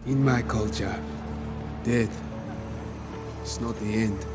In my culture, death is not the end.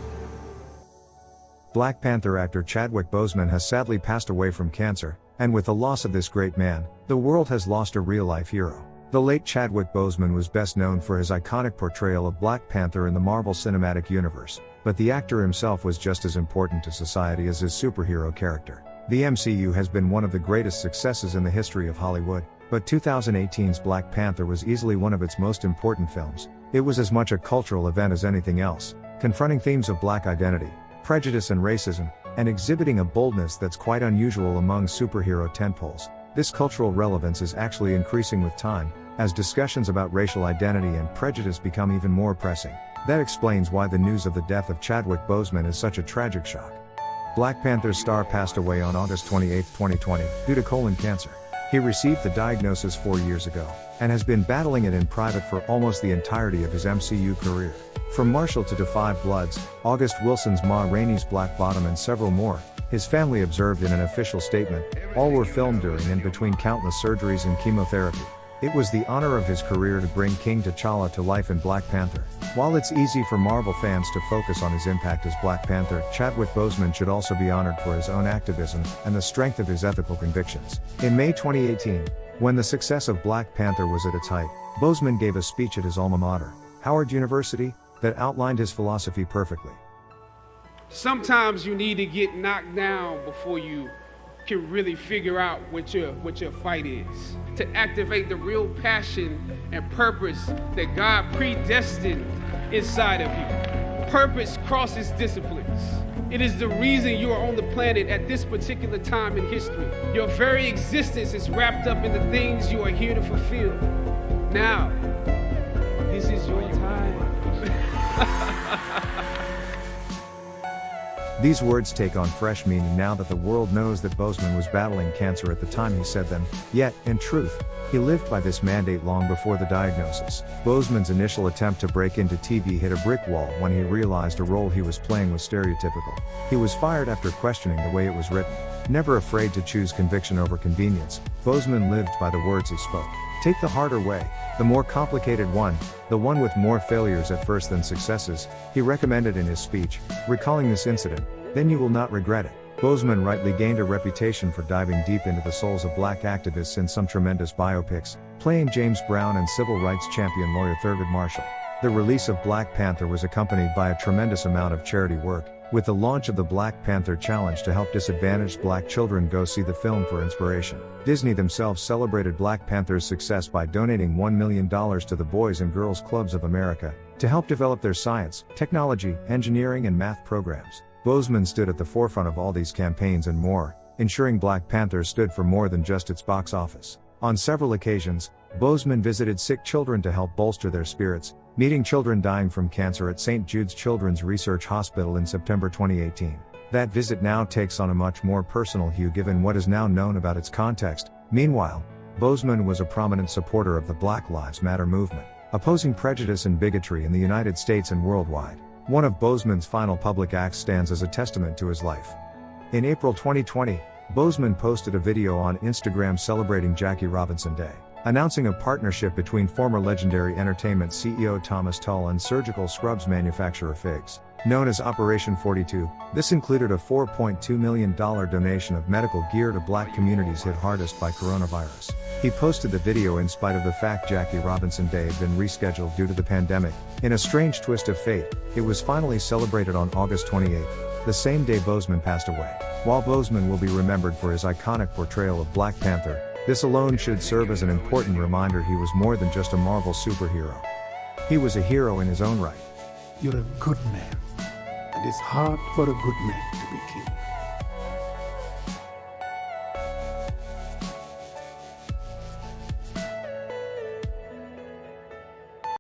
Black Panther actor Chadwick Boseman has sadly passed away from cancer, and with the loss of this great man, the world has lost a real-life hero. The late Chadwick Boseman was best known for his iconic portrayal of Black Panther in the Marvel Cinematic Universe, but the actor himself was just as important to society as his superhero character. The MCU has been one of the greatest successes in the history of Hollywood, but 2018's Black Panther was easily one of its most important films. It was as much a cultural event as anything else, confronting themes of black identity, prejudice and racism, and exhibiting a boldness that's quite unusual among superhero tentpoles. This cultural relevance is actually increasing with time, as discussions about racial identity and prejudice become even more pressing. That explains why the news of the death of Chadwick Boseman is such a tragic shock. Black Panther's star passed away on August 28, 2020, due to colon cancer. He received the diagnosis 4 years ago, and has been battling it in private for almost the entirety of his MCU career. From Marshall to Defy Bloods, August Wilson's Ma Rainey's Black Bottom and several more, his family observed in an official statement, all were filmed during and between countless surgeries and chemotherapy. It was the honor of his career to bring King T'Challa to life in Black Panther. While it's easy for Marvel fans to focus on his impact as Black Panther, Chadwick Boseman should also be honored for his own activism and the strength of his ethical convictions. In May 2018, when the success of Black Panther was at its height, Boseman gave a speech at his alma mater, Howard University, that outlined his philosophy perfectly. Sometimes you need to get knocked down before you can really figure out what your fight is. To activate the real passion and purpose that God predestined inside of you. Purpose crosses disciplines. It is the reason you are on the planet at this particular time in history. Your very existence is wrapped up in the things you are here to fulfill. Now, this is your time. These words take on fresh meaning now that the world knows that Boseman was battling cancer at the time he said them, yet, in truth, he lived by this mandate long before the diagnosis. Boseman's initial attempt to break into TV hit a brick wall when he realized a role he was playing was stereotypical. He was fired after questioning the way it was written. Never afraid to choose conviction over convenience, Boseman lived by the words he spoke. Take the harder way, the more complicated one, the one with more failures at first than successes, he recommended in his speech, recalling this incident, then you will not regret it. Boseman rightly gained a reputation for diving deep into the souls of black activists in some tremendous biopics, playing James Brown and civil rights champion lawyer Thurgood Marshall. The release of Black Panther was accompanied by a tremendous amount of charity work, with the launch of the Black Panther Challenge to help disadvantaged black children go see the film for inspiration. Disney themselves celebrated Black Panther's success by donating $1 million to the Boys and Girls Clubs of America, to help develop their science, technology, engineering and math programs. Boseman stood at the forefront of all these campaigns and more, ensuring Black Panther stood for more than just its box office. On several occasions, Boseman visited sick children to help bolster their spirits, meeting children dying from cancer at St. Jude's Children's Research Hospital in September 2018. That visit now takes on a much more personal hue given what is now known about its context. Meanwhile, Boseman was a prominent supporter of the Black Lives Matter movement, opposing prejudice and bigotry in the United States and worldwide. One of Boseman's final public acts stands as a testament to his life. In April 2020, Boseman posted a video on Instagram celebrating Jackie Robinson Day, announcing a partnership between former Legendary Entertainment CEO Thomas Tull and surgical scrubs manufacturer Figs, known as Operation 42. This included a $4.2 million donation of medical gear to black communities hit hardest by coronavirus. He posted the video in spite of the fact Jackie Robinson Day had been rescheduled due to the pandemic. In a strange twist of fate, it was finally celebrated on August 28, the same day Boseman passed away. While Boseman will be remembered for his iconic portrayal of Black Panther, this alone should serve as an important reminder he was more than just a Marvel superhero. He was a hero in his own right. You're a good man, and it's hard for a good man to be king.